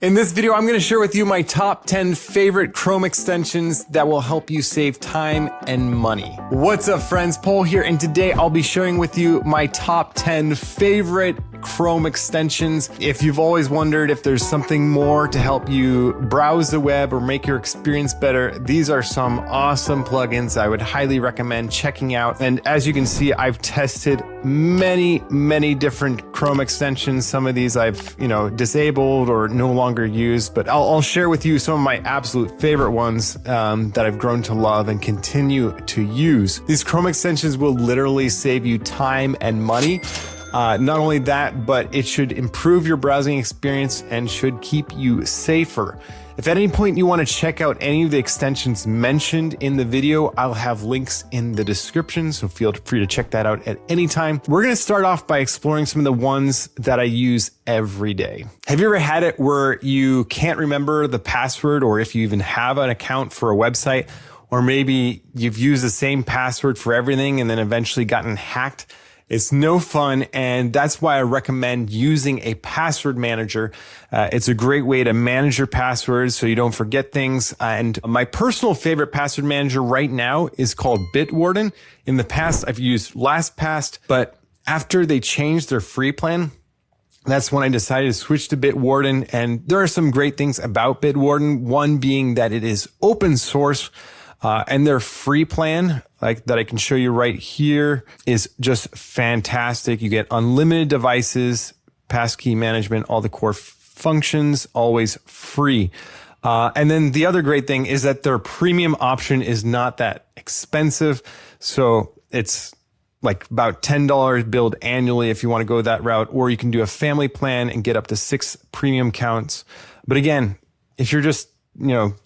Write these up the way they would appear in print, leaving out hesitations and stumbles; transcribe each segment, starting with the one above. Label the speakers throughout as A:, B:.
A: In this video, I'm going to share with you my top 10 favorite Chrome extensions that will help you save time and money. What's up, friends? Paul here, and today I'll be sharing with you my top 10 favorite Chrome extensions. If you've always wondered if there's something more to help you browse the web or make your experience better, these are some awesome plugins I would highly recommend checking out. And as you can see, I've tested many different Chrome extensions. Some of these I've, disabled or no longer use, but I'll share with you some of my absolute favorite ones that I've grown to love and continue to use. These Chrome extensions will literally save you time and money. Not only that, but it should improve your browsing experience and should keep you safer. If at any point you want to check out any of the extensions mentioned in the video, I'll have links in the description, so feel free to check that out at any time. We're going to start off by exploring some of the ones that I use every day. Have you ever had it where you can't remember the password, or if you even have an account for a website, or maybe you've used the same password for everything and then eventually gotten hacked? It's no fun, and that's why I recommend using a password manager. It's a great way to manage your passwords so you don't forget things. And my personal favorite password manager right now is called Bitwarden. In the past, I've used LastPass, but after they changed their free plan, that's when I decided to switch to Bitwarden. And there are some great things about Bitwarden. One being that it is open source. And their free plan, like that I can show you right here, is just fantastic. You get unlimited devices, passkey management, all the core functions, always free. And then the other great thing is that their premium option is not that expensive. So it's like about $10 billed annually if you want to go that route, or you can do a family plan and get up to 6 premium counts. But again, if you're just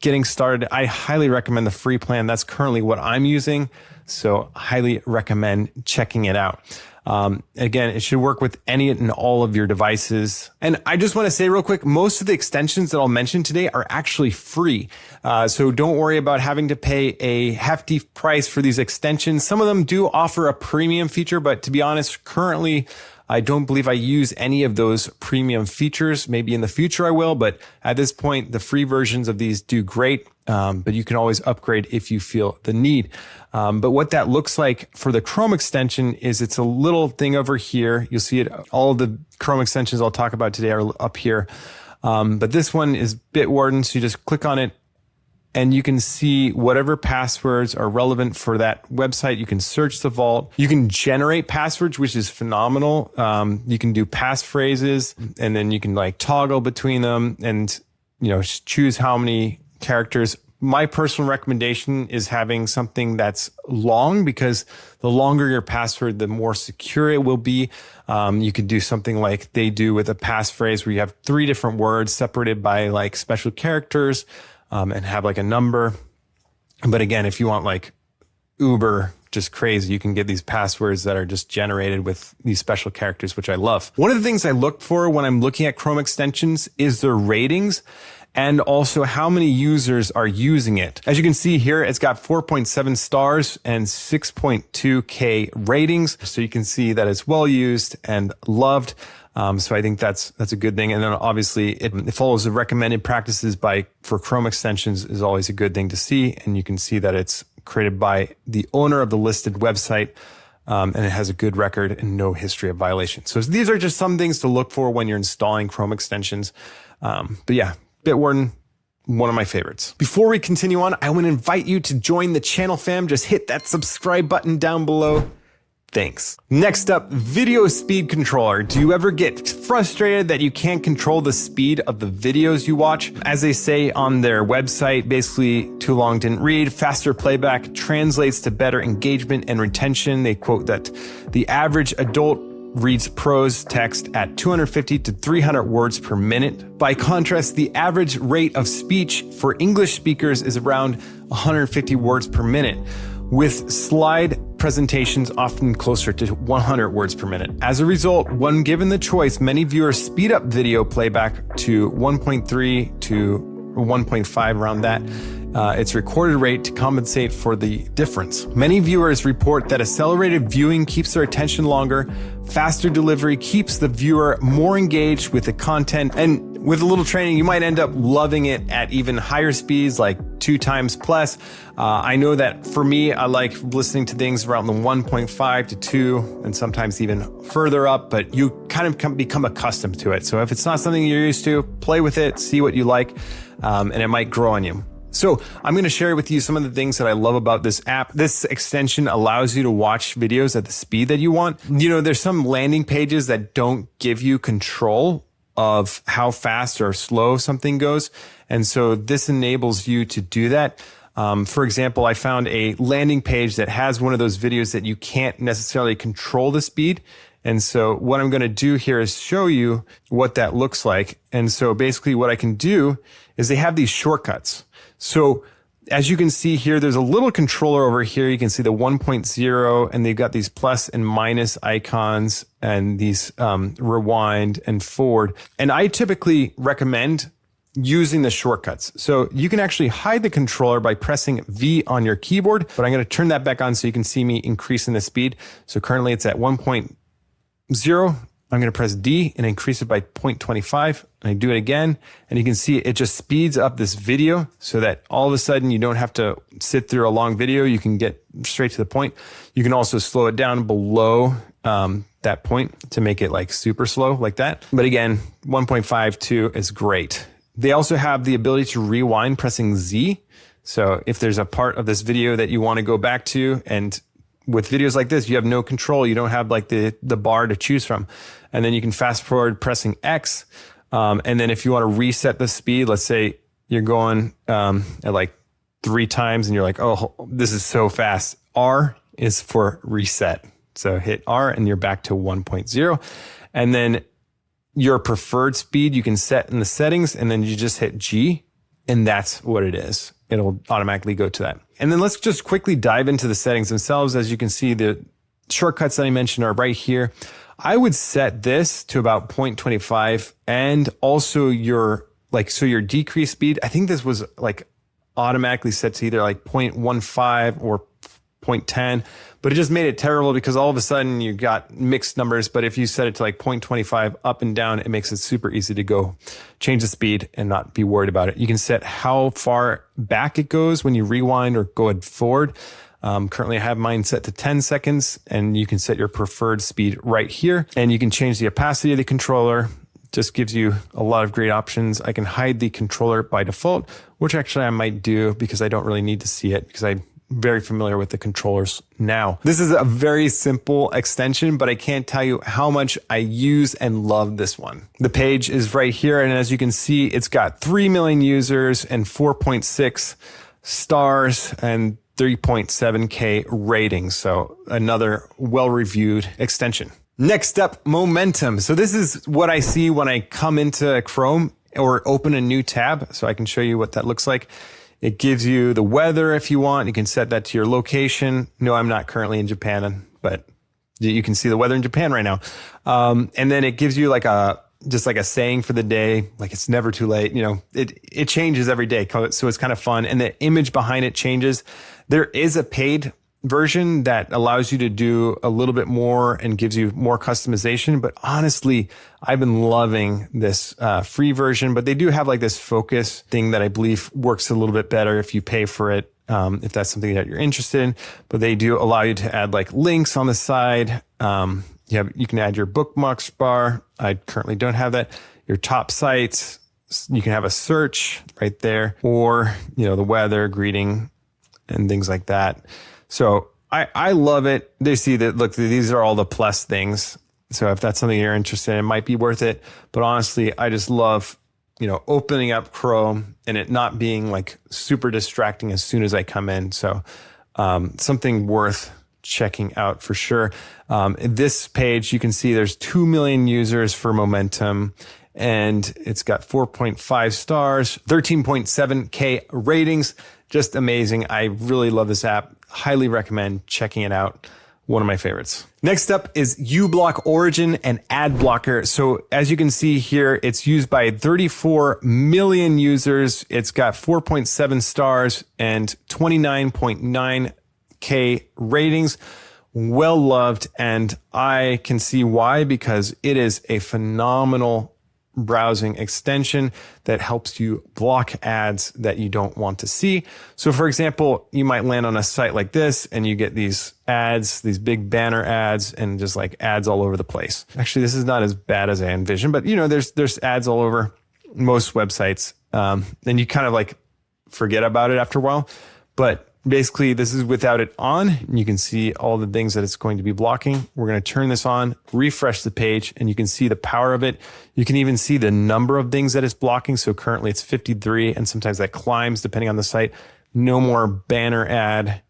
A: getting started, I highly recommend the free plan. That's currently what I'm using, so highly recommend checking it out. Again, it should work with any and all of your devices. And I just want to say real quick, most of the extensions that I'll mention today are actually free. So don't worry about having to pay a hefty price for these extensions. Some of them do offer a premium feature, but to be honest, currently, I don't believe I use any of those premium features. Maybe in the future I will, but at this point, the free versions of these do great. But you can always upgrade if you feel the need. But what that looks like for the Chrome extension is it's a little thing over here. You'll see it. All of the Chrome extensions I'll talk about today are up here. But this one is Bitwarden. So you just click on it, and you can see whatever passwords are relevant for that website. You can search the vault. You can generate passwords, which is phenomenal. You can do passphrases, and then you can toggle between them and, choose how many characters. My personal recommendation is having something that's long, because the longer your password, the more secure it will be. You could do something like they do with a passphrase where you have 3 different words separated by special characters. And have a number. But again, if you want uber just crazy, you can get these passwords that are just generated with these special characters, which I love. One of the things I look for when I'm looking at Chrome extensions is their ratings, and also how many users are using it. As you can see here, it's got 4.7 stars and 6.2K ratings. So you can see that it's well used and loved. So I think that's a good thing. And then obviously it follows the recommended practices for Chrome extensions is always a good thing to see. And you can see that it's created by the owner of the listed website. And it has a good record and no history of violation. So these are just some things to look for when you're installing Chrome extensions. But yeah, Bitwarden, one of my favorites. Before we continue on, I want to invite you to join the channel fam. Just hit that subscribe button down below. Thanks. Next up, video speed controller. Do you ever get frustrated that you can't control the speed of the videos you watch? As they say on their website, basically too long didn't read, faster playback translates to better engagement and retention. They quote that the average adult reads prose text at 250 to 300 words per minute. By contrast, the average rate of speech for English speakers is around 150 words per minute, with slide presentations often closer to 100 words per minute. As a result, when given the choice, many viewers speed up video playback to 1.3 to 1.5, around that. Its recorded rate to compensate for the difference. Many viewers report that accelerated viewing keeps their attention longer, faster delivery keeps the viewer more engaged with the content, and With a little training, you might end up loving it at even higher speeds, like 2 times plus. I know that for me, I like listening to things around the 1.5 to 2 and sometimes even further up, but you kind of become accustomed to it. So if it's not something you're used to, play with it, see what you like, and it might grow on you. So I'm going to share with you some of the things that I love about this app. This extension allows you to watch videos at the speed that you want. You know, there's some landing pages that don't give you control of how fast or slow something goes. And so this enables you to do that. For example, I found a landing page that has one of those videos that you can't necessarily control the speed. And so what I'm going to do here is show you what that looks like. And so basically what I can do is they have these shortcuts. So as you can see here, there's a little controller over here. You can see the 1.0, and they've got these plus and minus icons and these rewind and forward. And I typically recommend using the shortcuts. So you can actually hide the controller by pressing V on your keyboard, but I'm going to turn that back on so you can see me increasing the speed. So currently it's at 1.0. I'm going to press D and increase it by 0.25. And I do it again. And you can see it just speeds up this video so that all of a sudden you don't have to sit through a long video. You can get straight to the point. You can also slow it down below that point to make it like super slow like that. But again, 1.52 is great. They also have the ability to rewind pressing Z. So if there's a part of this video that you want to go back to, and with videos like this, you have no control. You don't have like the bar to choose from. And then you can fast forward pressing X. And then if you want to reset the speed, let's say you're going at like 3 times and you're like, oh, this is so fast. R is for reset. So hit R and you're back to 1.0. And then your preferred speed you can set in the settings, and then you just hit G, and that's what it is. It'll automatically go to that. And then let's just quickly dive into the settings themselves. As you can see, the shortcuts that I mentioned are right here. I would set this to about 0.25, and also your decrease speed. I think this was like automatically set to either like 0.15 or 0.10, but it just made it terrible because all of a sudden you got mixed numbers. But if you set it to like 0.25 up and down, it makes it super easy to go change the speed and not be worried about it. You can set how far back it goes when you rewind or go forward. Currently I have mine set to 10 seconds, and you can set your preferred speed right here, and you can change the opacity of the controller. Just gives you a lot of great options. I can hide the controller by default, which actually I might do because I don't really need to see it because I'm very familiar with the controllers now. This is a very simple extension, but I can't tell you how much I use and love this one. The page is right here, and as you can see, it's got 3 million users and 4.6 stars and 3.7K ratings. So another well-reviewed extension. Next up, momentum. So this is what I see when I come into Chrome or open a new tab. So I can show you what that looks like. It gives you the weather if you want. You can set that to your location. No, I'm not currently in Japan, but you can see the weather in Japan right now. And then it gives you like just like a saying for the day, like it's never too late. You know, it changes every day. So it's kind of fun. And the image behind it changes. There is a paid version that allows you to do a little bit more and gives you more customization. But honestly, I've been loving this free version, but they do have like this focus thing that I believe works a little bit better if you pay for it, if that's something that you're interested in. But they do allow you to add like links on the side. You can add your bookmarks bar. I currently don't have that. Your top sites. You can have a search right there, or, you know, the weather, greeting, and things like that. So I love it. They see that, look, these are all the plus things. So if that's something you're interested in, it might be worth it. But honestly, I just love, you know, opening up Chrome and it not being like super distracting as soon as I come in. So something worth checking out for sure. This page, you can see there's 2 million users for Momentum, and it's got 4.5 stars, 13.7K ratings. Just amazing. I really love this app. Highly recommend checking it out. One of my favorites. Next up is uBlock Origin and Ad Blocker. So as you can see here, it's used by 34 million users. It's got 4.7 stars and 29.9K ratings. Well loved. And I can see why, because it is a phenomenal browsing extension that helps you block ads that you don't want to see. So for example, you might land on a site like this and you get these ads, these big banner ads, and just like ads all over the place. Actually, this is not as bad as I envisioned, but you know, there's ads all over most websites. And you kind of like forget about it after a while, but basically, this is without it on. You can see all the things that it's going to be blocking. We're going to turn this on, refresh the page, and you can see the power of it. You can even see the number of things that it's blocking. So currently it's 53, and sometimes that climbs depending on the site. No more banner ad.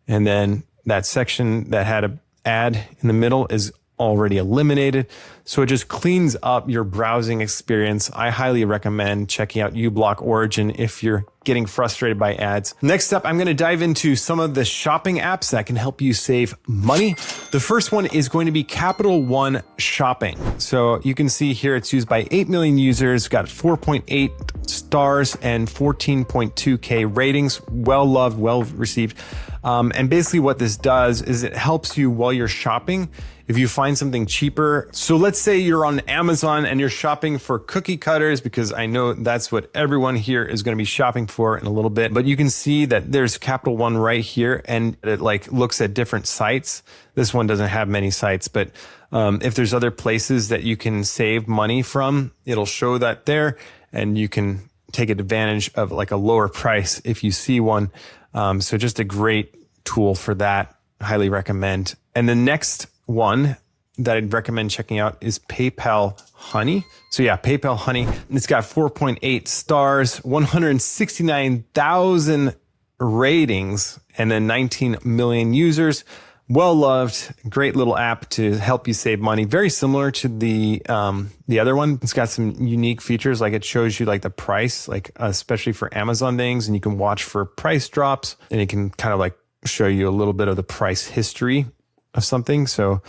A: And then that section that had an ad in the middle is already eliminated. So it just cleans up your browsing experience. I highly recommend checking out uBlock Origin if you're getting frustrated by ads. Next up, I'm going to dive into some of the shopping apps that can help you save money. The first one is going to be Capital One Shopping. So you can see here it's used by 8 million users, got 4.8 stars and 14.2K ratings. Well loved, well received. And basically what this does is it helps you while you're shopping. If you find something cheaper, so let's say you're on Amazon and you're shopping for cookie cutters, because I know that's what everyone here is going to be shopping for in a little bit, but you can see that there's Capital One right here and it like looks at different sites. This one doesn't have many sites, but if there's other places that you can save money from, it'll show that there and you can take advantage of like a lower price if you see one. So just a great tool for that. Highly recommend. And the next one that I'd recommend checking out is PayPal Honey. So yeah, PayPal Honey. It's got 4.8 stars, 169,000 ratings, and then 19 million users. Well loved, great little app to help you save money. Very similar to the other one. It's got some unique features, like it shows you like the price, like especially for Amazon things, and you can watch for price drops, and it can kind of like show you a little bit of the price history of something. So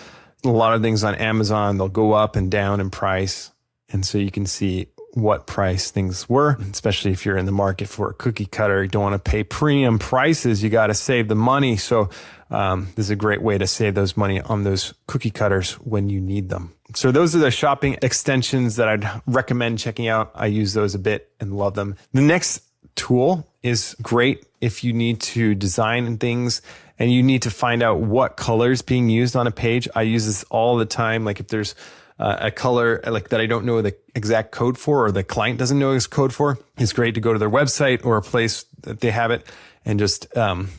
A: a lot of things on Amazon, they'll go up and down in price. And so you can see what price things were, especially if you're in the market for a cookie cutter. You don't want to pay premium prices. You got to save the money. So this is a great way to save those money on those cookie cutters when you need them. So those are the shopping extensions that I'd recommend checking out. I use those a bit and love them. The next tool is great if you need to design things and you need to find out what colors being used on a page. I use this all the time. Like if there's a color like that I don't know the exact code for, or the client doesn't know his code for, it's great to go to their website or a place that they have it and just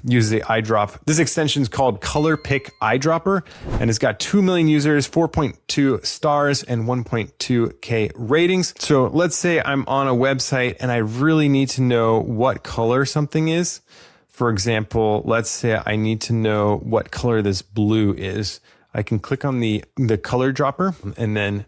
A: use the eyedrop. This extension is called ColorPick Eyedropper, and it's got 2 million users, 4.2 stars, and 1.2K ratings. So let's say I'm on a website and I really need to know what color something is. For example, let's say I need to know what color this blue is. I can click on the color dropper and then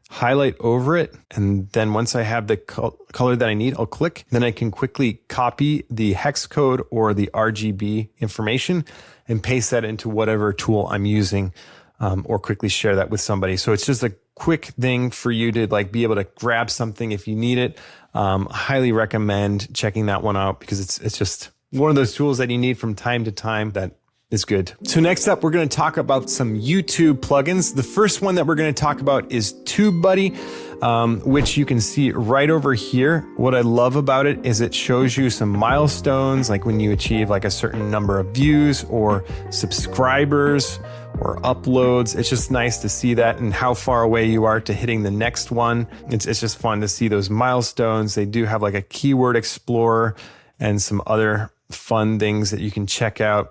A: highlight over it. And then once I have the color that I need, I'll click. Then I can quickly copy the hex code or the RGB information and paste that into whatever tool I'm using, or quickly share that with somebody. So it's just a quick thing for you to like be able to grab something if you need it. Highly recommend checking that one out because it's just one of those tools that you need from time to time that is good. So next up, we're going to talk about some YouTube plugins. The first one that we're going to talk about is TubeBuddy, which you can see right over here. What I love about it is it shows you some milestones, like when you achieve like a certain number of views or subscribers or uploads. It's just nice to see that and how far away you are to hitting the next one. It's just fun to see those milestones. They do have like a keyword explorer and some other fun things that you can check out.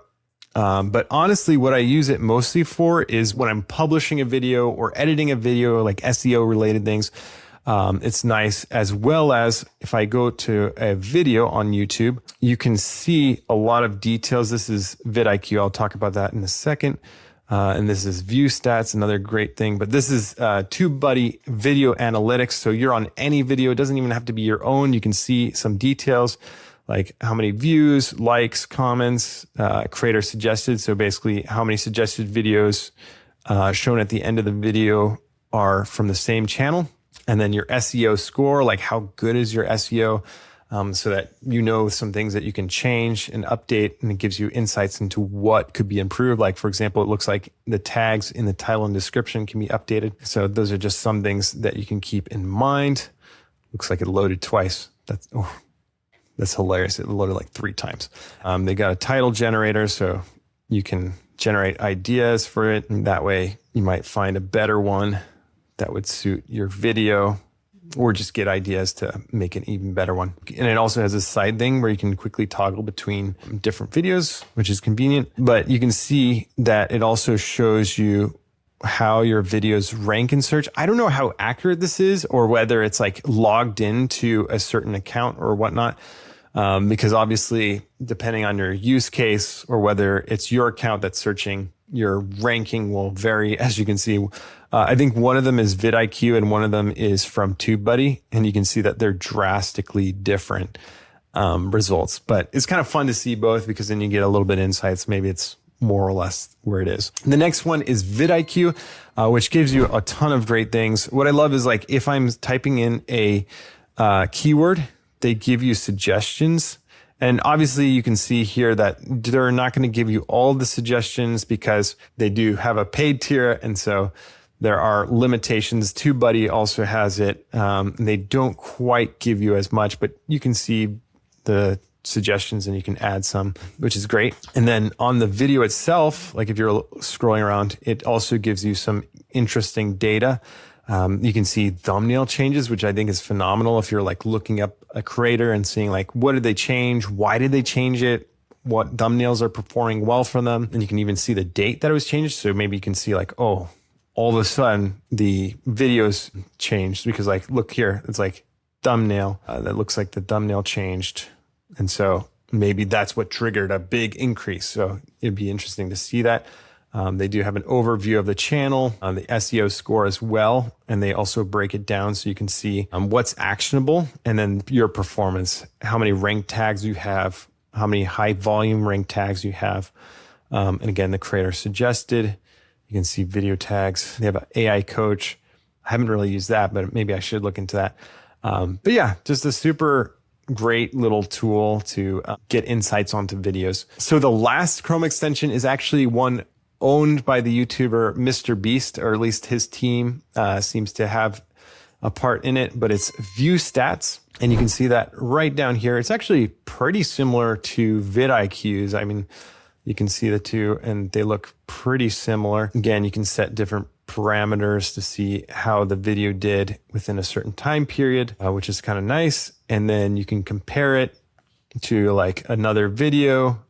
A: But honestly, what I use it mostly for is when I'm publishing a video or editing a video, like SEO related things. It's nice, as well as if I go to a video on YouTube, you can see a lot of details. This is vidIQ. I'll talk about that in a second. And this is ViewStats, another great thing. But this is TubeBuddy Video Analytics. So you're on any video. It doesn't even have to be your own. You can see some details, like how many views, likes, comments, creator suggested. So basically how many suggested videos shown at the end of the video are from the same channel. And then your SEO score, like how good is your SEO? so that you know some things that you can change and update, and it gives you insights into what could be improved. Like, for example, it looks like the tags in the title and description can be updated. So those are just some things that you can keep in mind. Looks like it loaded twice. That's hilarious. It loaded like 3 times. They got a title generator, so you can generate ideas for it. And that way you might find a better one that would suit your video, or just get ideas to make an even better one. And it also has a side thing where you can quickly toggle between different videos, which is convenient. But you can see that it also shows you how your videos rank in search. I don't know how accurate this is, or whether it's like logged into a certain account or whatnot. Because obviously, depending on your use case, or whether it's your account that's searching, your ranking will vary. As you can see, I think one of them is vidIQ and one of them is from TubeBuddy. And you can see that they're drastically different results. But it's kind of fun to see both, because then you get a little bit of insights. Maybe it's more or less where it is. The next one is vidIQ, which gives you a ton of great things. What I love is, like, if I'm typing in a keyword, they give you suggestions. And obviously you can see here that they're not going to give you all the suggestions, because they do have a paid tier. And so there are limitations. TubeBuddy also has it. They don't quite give you as much, but you can see the suggestions and you can add some, which is great. And then on the video itself, like if you're scrolling around, it also gives you some interesting data. You can see thumbnail changes, which I think is phenomenal. If you're like looking up a creator and seeing like, what did they change? Why did they change it? What thumbnails are performing well for them? And you can even see the date that it was changed. So maybe you can see like, oh, all of a sudden the videos changed, because like, look here, it's like thumbnail. That looks like the thumbnail changed. And so maybe that's what triggered a big increase. So it'd be interesting to see that. They do have an overview of the channel, the SEO score as well. And they also break it down so you can see what's actionable, and then your performance, how many rank tags you have, how many high volume rank tags you have. And again, the creator suggested. You can see video tags. They have an AI coach. I haven't really used that, but maybe I should look into that. But yeah, just a super great little tool to get insights onto videos. So the last Chrome extension is actually one owned by the YouTuber Mr. Beast, or at least his team seems to have a part in it, but it's ViewStats. And you can see that right down here. It's actually pretty similar to vidIQ's. I mean, you can see the two and they look pretty similar. Again, you can set different parameters to see how the video did within a certain time period, which is kind of nice. And then you can compare it to like another video.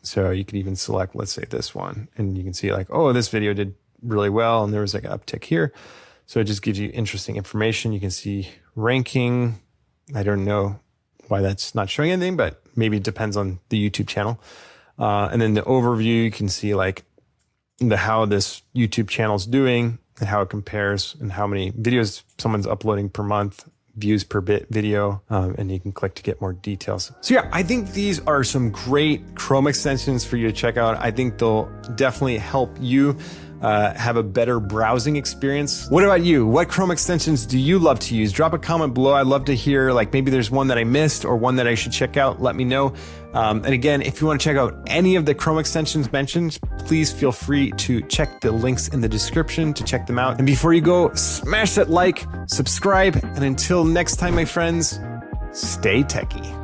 A: So you can even select, let's say this one, and you can see like, oh, this video did really well. And there was like an uptick here. So it just gives you interesting information. You can see ranking. I don't know why that's not showing anything, but maybe it depends on the YouTube channel. And then the overview, you can see like how this YouTube channel is doing and how it compares and how many videos someone's uploading per month, views per bit video, and you can click to get more details. So yeah, I think these are some great Chrome extensions for you to check out. I think they'll definitely help you have a better browsing experience. What about you? What Chrome extensions do you love to use? Drop a comment below. I'd love to hear, like, maybe there's one that I missed or one that I should check out. Let me know. And again, if you want to check out any of the Chrome extensions mentioned, please feel free to check the links in the description to check them out. And before you go, smash that like, subscribe, and until next time, my friends, stay techie.